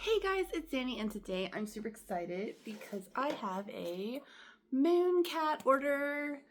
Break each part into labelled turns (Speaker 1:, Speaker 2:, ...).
Speaker 1: Hey guys, it's Danny, and today I'm super excited because I have a mooncat order.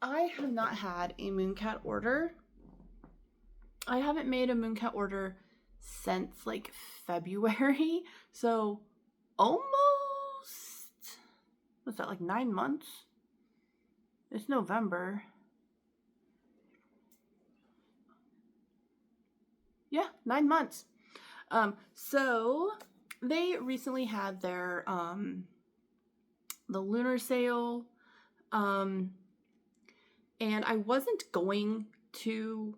Speaker 1: I have not had a mooncat order. I haven't made a mooncat order since like February, so almost, what's that, like 9 months? It's November. Yeah, 9 months. So they recently had their the lunar sale, and I wasn't going to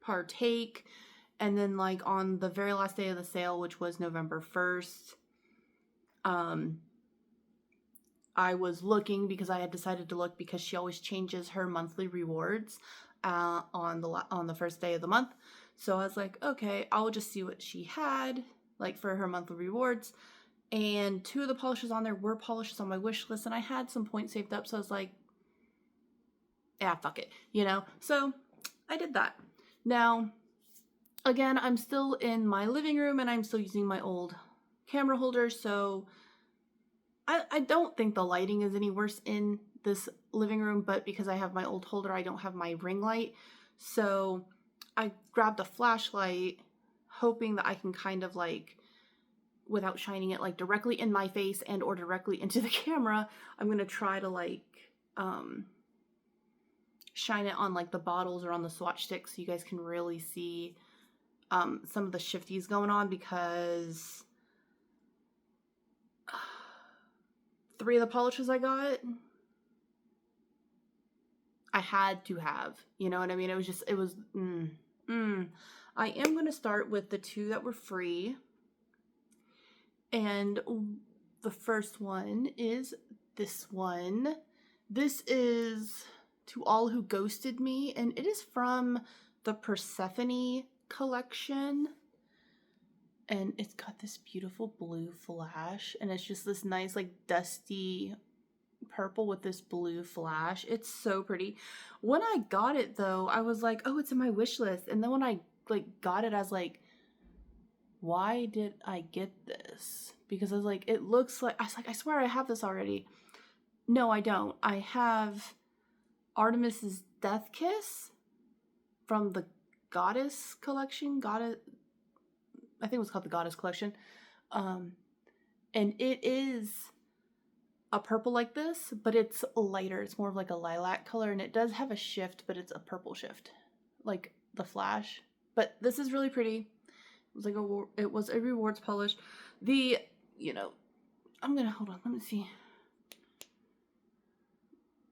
Speaker 1: partake, and then like on the very last day of the sale, which was November 1st, I was looking because I had decided to look because she always changes her monthly rewards on the first day of the month. So I was like, okay, I'll just see what she had like for her monthly rewards. And 2 of the polishes on there were polishes on my wish list, and I had some points saved up, so I was like, yeah, fuck it, you know? So I did that. Now, again, I'm still in my living room and I'm still using my old camera holder, so I don't think the lighting is any worse in this living room, but because I have my old holder, I don't have my ring light. So I grabbed a flashlight, hoping that I can kind of like, without shining it like directly in my face and or directly into the camera, I'm gonna try to like shine it on like the bottles or on the swatch sticks so you guys can really see some of the shifties going on, because 3 of the polishes I got, I had to have, you know what I mean? I am going to start with the 2 that were free. And the first one is this one. This is To All Who Ghosted Me, and it is from the Persephone collection. And it's got this beautiful blue flash, and it's just this nice like dusty purple with this blue flash. It's so pretty. When I got it though, I was like, oh, it's in my wish list. And then when I like got it, I was like, why did I get this? Because I was like, it looks like, I was like, I swear I have this already. No, I don't. I have Artemis's Death Kiss from the Goddess collection. I think it was called the Goddess collection. And it is a purple like this, but it's lighter. It's more of like a lilac color, and it does have a shift, but it's a purple shift, like the flash. But this is really pretty. It was a rewards polish. I'm gonna, hold on, let me see.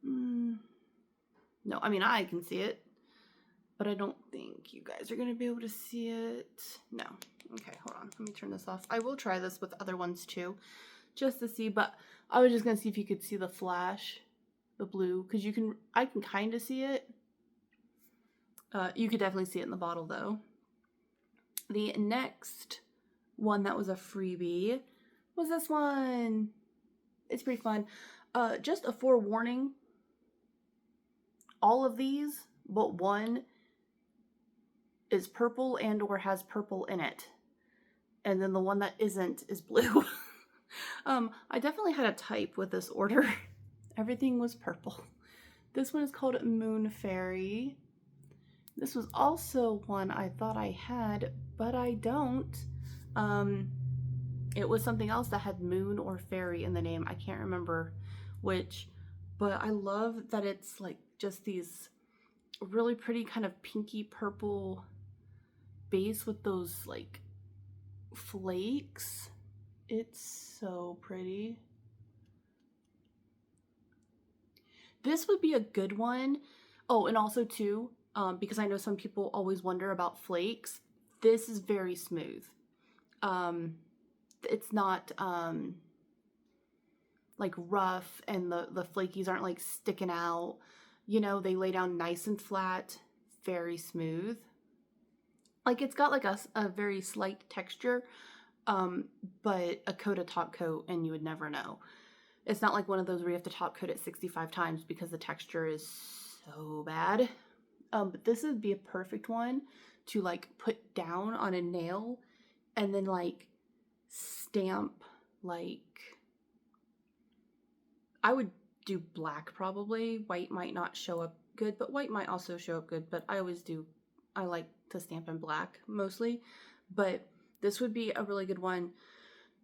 Speaker 1: No, I mean, I can see it, but I don't think you guys are gonna be able to see it. No. Okay, hold on. Let me turn this off. I will try this with other ones too, just to see, but I was just gonna see if you could see the flash, the blue, because I can kind of see it. You could definitely see it in the bottle though. The next one that was a freebie was this one. It's pretty fun. Just a forewarning, all of these but one is purple and or has purple in it, and then the one that isn't is blue. I definitely had a type with this order. Everything was purple. This one is called Moon Fairy. This was also one I thought I had, but I don't. It was something else that had moon or fairy in the name. I can't remember which, but I love that it's like just these really pretty kind of pinky purple base with those like flakes. It's so pretty. This would be a good one. Oh, and also too, because I know some people always wonder about flakes. This is very smooth. It's not like rough, and the flakies aren't like sticking out. You know, they lay down nice and flat, very smooth. Like it's got like a very slight texture, but a coat, a top coat, and you would never know. It's not like one of those where you have to top coat it 65 times because the texture is so bad. But this would be a perfect one to like put down on a nail and then like stamp, like, I would do black probably. White might not show up good, but white might also show up good. But I like to stamp in black mostly. But this would be a really good one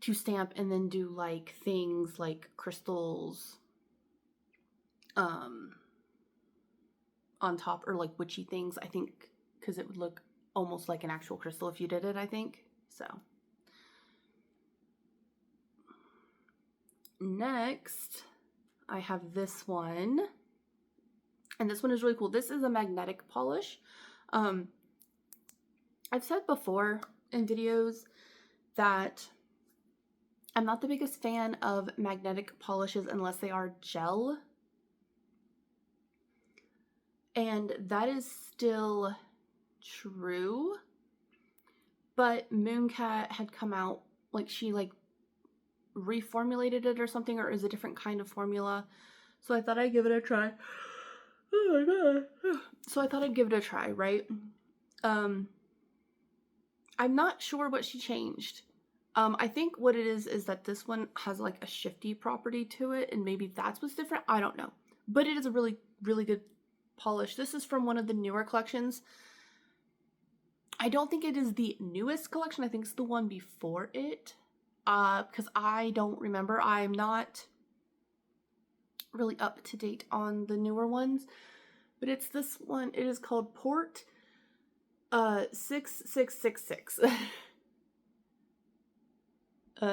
Speaker 1: to stamp and then do like things like crystals on top, or like witchy things, I think, because it would look almost like an actual crystal if you did it, I think. So next I have this one, and this one is really cool. This is a magnetic polish. I've said before in videos that I'm not the biggest fan of magnetic polishes unless they are gel. And that is still true. But Mooncat had come out, like she like reformulated it or something, or is a different kind of formula. So I thought I'd give it a try. Oh my god. So I thought I'd give it a try, right? I'm not sure what she changed. I think what it is that this one has like a shifty property to it, and maybe that's what's different. I don't know. But it is a really, really good polish. This is from one of the newer collections. I don't think it is the newest collection. I think it's the one before it. Because I don't remember. I'm not really up to date on the newer ones. But it's this one. It is called Port 6666.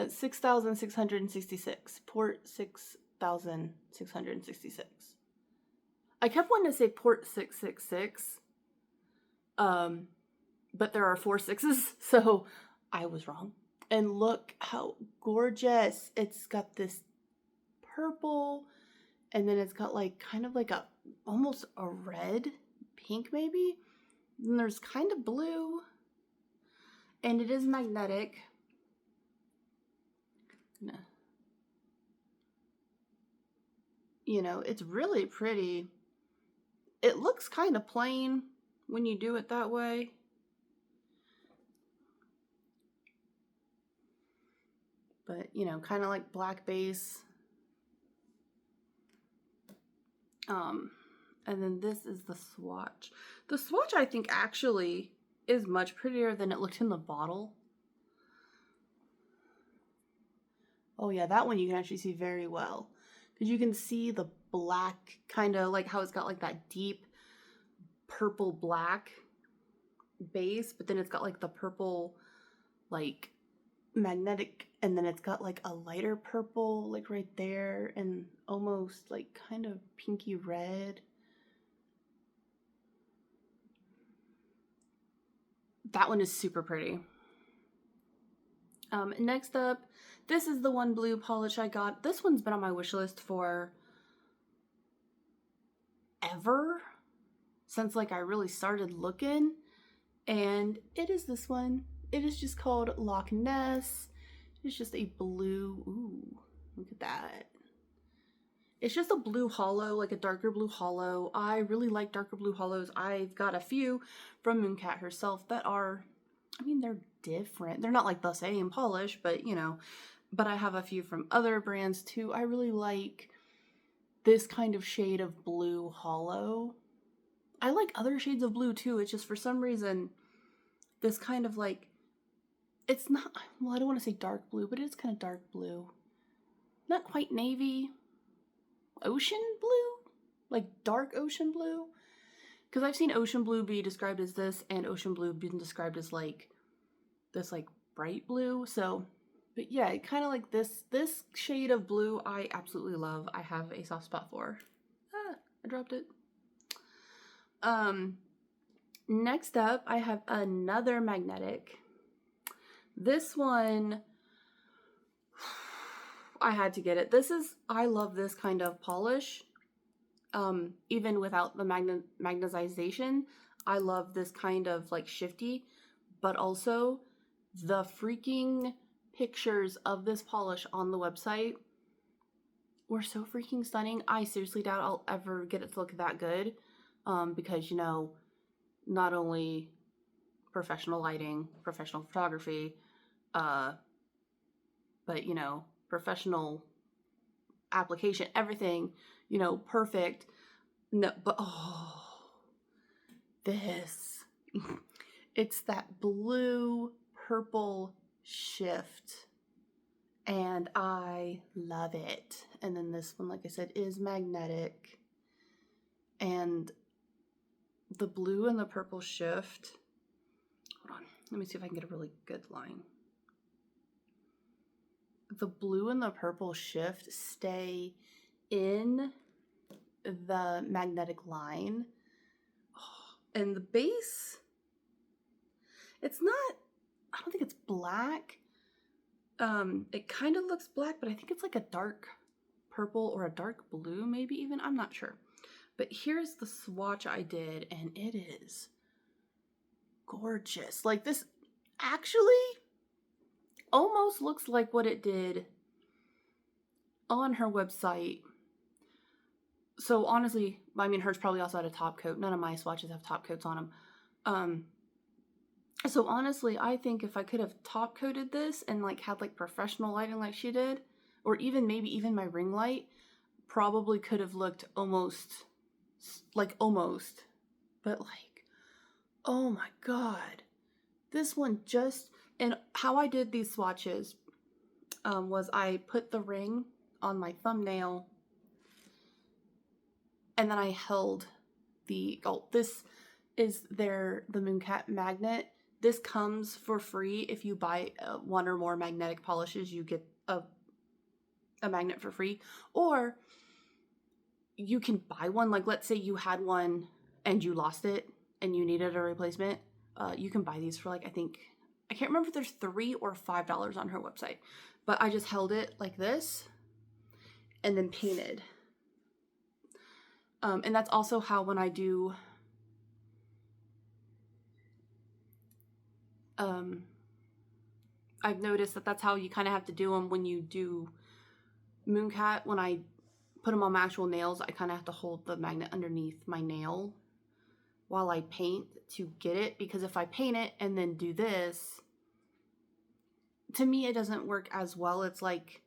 Speaker 1: 6,666. Port 6,666. I kept wanting to say Port 666. But there are 4 6s, so I was wrong. And look how gorgeous. It's got this purple, and then it's got like kind of like almost a red, pink maybe. And there's kind of blue, and it is magnetic. You know, it's really pretty. It looks kind of plain when you do it that way. But, you know, kind of like black base. And then this is the swatch. The swatch, I think, actually is much prettier than it looked in the bottle. Oh yeah, that one you can actually see very well. Because you can see the black, kind of like how it's got like that deep purple black base, but then it's got like the purple like magnetic, and then it's got like a lighter purple like right there, and almost like kind of pinky red. That one is super pretty. Next up, this is the one blue polish I got. This one's been on my wish list for ever, since like I really started looking, and it is this one. It is just called Loch Ness. It's just a blue, ooh, look at that. It's just a blue hollow, like a darker blue hollow. I really like darker blue hollows. I've got a few from Mooncat herself that are, I mean, they're different. They're not like the same polish, but you know, but I have a few from other brands too. I really like this kind of shade of blue hollow. I like other shades of blue too. It's just for some reason, this kind of like, it's not, well, I don't want to say dark blue, but it's kind of dark blue. Not quite navy. Ocean blue? Like dark ocean blue? Because I've seen ocean blue be described as this, and ocean blue being described as like this like bright blue. So, but yeah, kind of like this shade of blue I absolutely love. I have a soft spot for. Ah, I dropped it. Next up, I have another magnetic. This one, I had to get it. I love this kind of polish. Even without the magnetization, I love this kind of like shifty, but also the freaking pictures of this polish on the website were so freaking stunning. I seriously doubt I'll ever get it to look that good, because, you know, not only professional lighting, professional photography, but you know, professional application, everything, you know, perfect. No, but oh, this. It's that blue purple shift, and I love it. And then this one, like I said, is magnetic, and the blue and the purple shift. Hold on, let me see if I can get a really good line. The blue and the purple shift stay in the magnetic line. And the base, it's not, I don't think it's black. It kind of looks black, but I think it's like a dark purple or a dark blue, maybe even. I'm not sure. But here's the swatch I did, and it is gorgeous. Like, this actually almost looks like what it did on her website. So honestly, I mean, hers probably also had a top coat. None of my swatches have top coats on them. So honestly, I think if I could have top coated this and like had like professional lighting like she did, or even maybe even my ring light, probably could have looked almost, but like, oh my God, this one just, and how I did these swatches was I put the ring on my thumbnail, and then I held the, this is the Mooncat magnet. This comes for free. If you buy one or more magnetic polishes, you get a magnet for free. Or you can buy one. Like, let's say you had one and you lost it and you needed a replacement. You can buy these for like, I can't remember if there's $3 or $5 on her website. But I just held it like this and then painted. And that's also how when I do I've noticed that that's how you kind of have to do them when you do Mooncat. When I put them on my actual nails, I kind of have to hold the magnet underneath my nail while I paint to get it, because if I paint it and then do this, to me it doesn't work as well. It's like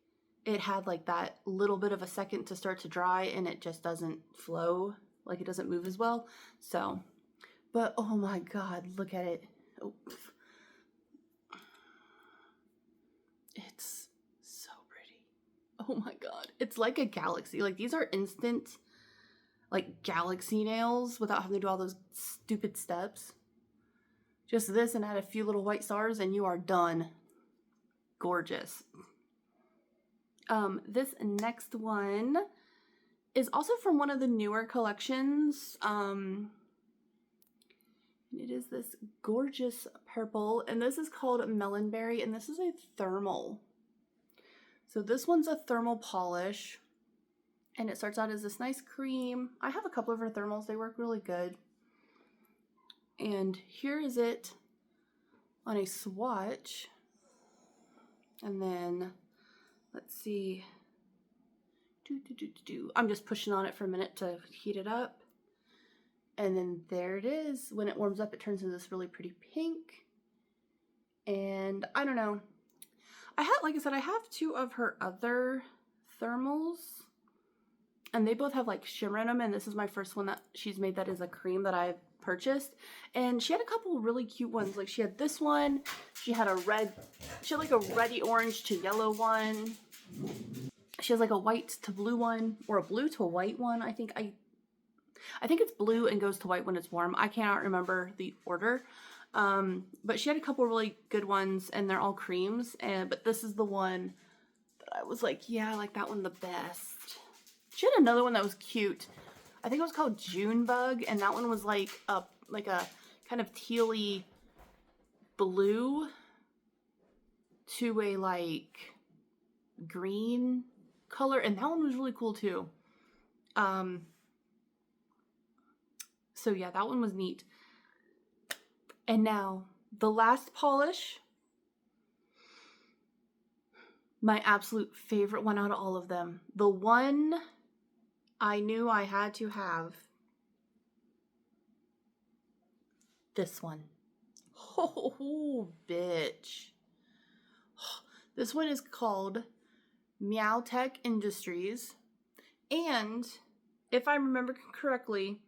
Speaker 1: it had like that little bit of a second to start to dry and it just doesn't flow, like it doesn't move as well. So, but oh my God, look at it. Oh, it's so pretty. Oh my God. It's like a galaxy. Like, these are instant, like, galaxy nails without having to do all those stupid steps. Just this and add a few little white stars and you are done. Gorgeous. This next one is also from one of the newer collections. It is this gorgeous purple, and this is called Melonberry, and this is a thermal. So this one's a thermal polish, and it starts out as this nice cream. I have a couple of her thermals. They work really good. And here is it on a swatch. And then, let's see. I'm just pushing on it for a minute to heat it up. And then there it is. When it warms up, it turns into this really pretty pink. And I don't know. Like I said, I have two of her other thermals. And they both have like shimmer in them. And this is my first one that she's made that is a cream that I've purchased. And she had a couple really cute ones. Like, she had this one. She had like a reddy orange to yellow one. She has like a white to blue one, or a blue to a white one. I think it's blue and goes to white when it's warm. I cannot remember the order. But she had a couple really good ones, and they're all creams. But this is the one that I was like, yeah, I like that one the best. She had another one that was cute. I think it was called Junebug, and that one was like a kind of tealy blue to a like green color, and that one was really cool too. So yeah, that one was neat. And now the last polish, my absolute favorite one out of all of them. The one I knew I had to have. This one. Oh, bitch. This one is called Meowtech Industries. And if I remember correctly,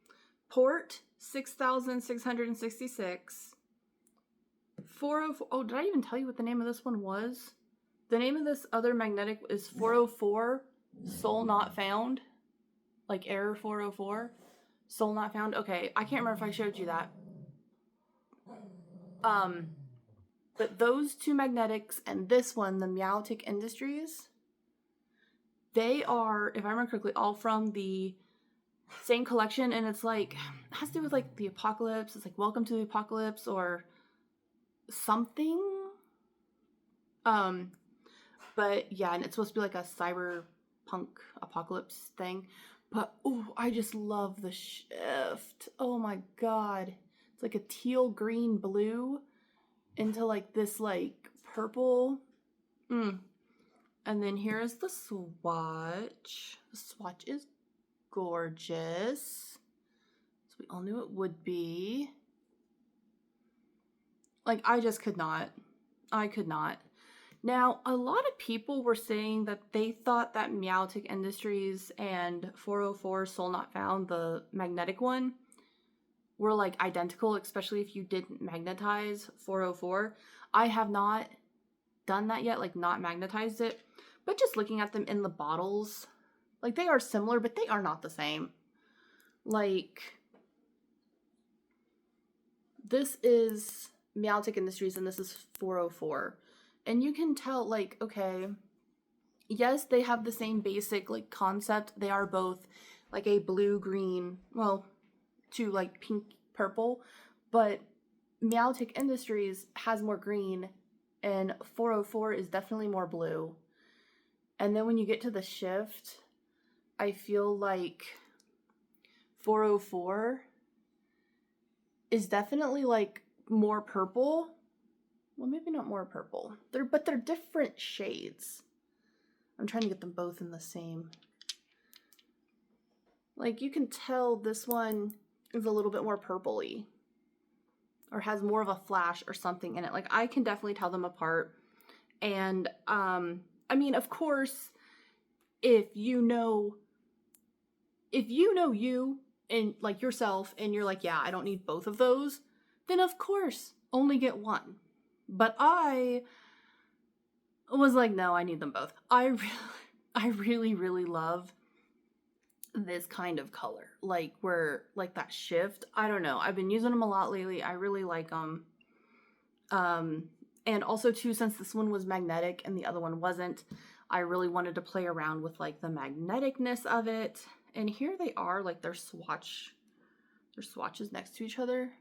Speaker 1: port 6,666. 404. Oh, did I even tell you what the name of this one was? The name of this other magnetic is 404 Soul Not Found. Like error 404. Soul Not Found. Okay, I can't remember if I showed you that. But those two magnetics and this one, the Meowtech Industries, they are, if I remember correctly, all from the same collection, and it's like, it has to do with like the apocalypse. It's like Welcome to the Apocalypse or something. But yeah, and it's supposed to be like a cyberpunk apocalypse thing. But oh, I just love the shift. Oh my god. It's like a teal green blue into like this like purple. And then here's the swatch. The swatch is gorgeous. So we all knew it would be. Like, I just could not. I could not. Now, a lot of people were saying that they thought that Meowtech Industries and 404 Soul Not Found, the magnetic one, were like identical, especially if you didn't magnetize 404. I have not done that yet, like not magnetized it, but just looking at them in the bottles, like they are similar, but they are not the same. Like, this is Meowtech Industries and this is 404. And you can tell, like, okay, yes, they have the same basic, like, concept. They are both, like, a blue-green, well, to, like, pink-purple. But Meowtech Industries has more green, and 404 is definitely more blue. And then when you get to the shift, I feel like 404 is definitely, like, more purple. Well, maybe not more purple. But they're different shades. I'm trying to get them both in the same. Like, you can tell this one is a little bit more purpley. Or has more of a flash or something in it. Like, I can definitely tell them apart. And, I mean, of course, if you know you and, like, yourself, and you're like, yeah, I don't need both of those, then of course, only get one. But I was like, no, I need them both. I really, really love this kind of color. Like, where, like, that shift. I don't know. I've been using them a lot lately. I really like them. And also, too, since this one was magnetic and the other one wasn't, I really wanted to play around with, like, the magneticness of it. And here they are, like, their swatches next to each other.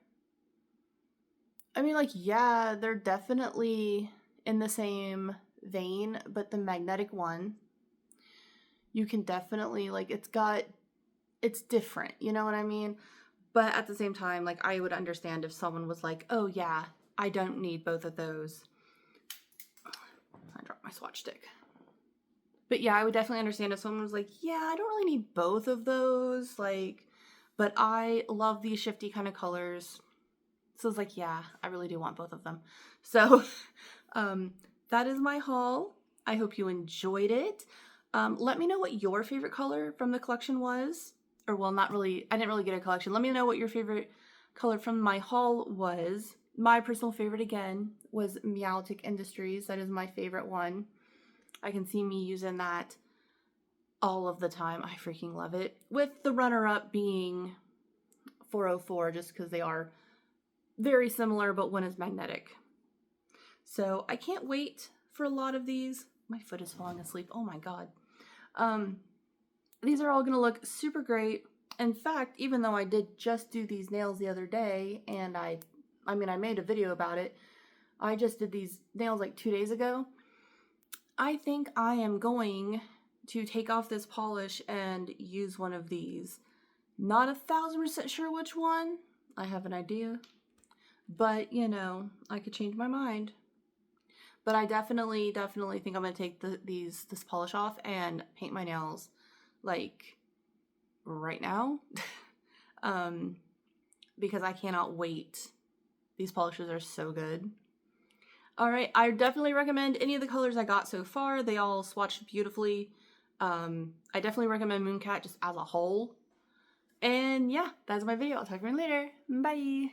Speaker 1: I mean, like, yeah, they're definitely in the same vein, but the magnetic one, you can definitely, like, it's different, you know what I mean? But at the same time, like, I would understand if someone was like, oh yeah, I don't need both of those. I dropped my swatch stick. But yeah, I would definitely understand if someone was like, yeah, I don't really need both of those, like, but I love these shifty kind of colors. So I was like, yeah, I really do want both of them. So that is my haul. I hope you enjoyed it. Let me know what your favorite color from the collection was. Or, well, not really. I didn't really get a collection. Let me know what your favorite color from my haul was. My personal favorite, again, was Meowtech Industries. That is my favorite one. I can see me using that all of the time. I freaking love it. With the runner-up being 404, just because they are very similar, but one is magnetic. So I can't wait for a lot of these. My foot is falling asleep. Oh my god. These are all going to look super great. In fact, even though I did just do these nails the other day, and I made a video about it, I just did these nails like 2 days ago. I think I am going to take off this polish and use one of these. Not 1,000% sure which one. I have an idea. But, you know, I could change my mind. But I definitely think I'm going to take this polish off and paint my nails, like, right now. Because I cannot wait. These polishes are so good. Alright, I definitely recommend any of the colors I got so far. They all swatched beautifully. I definitely recommend Mooncat just as a whole. And yeah, that's my video. I'll talk to you later. Bye!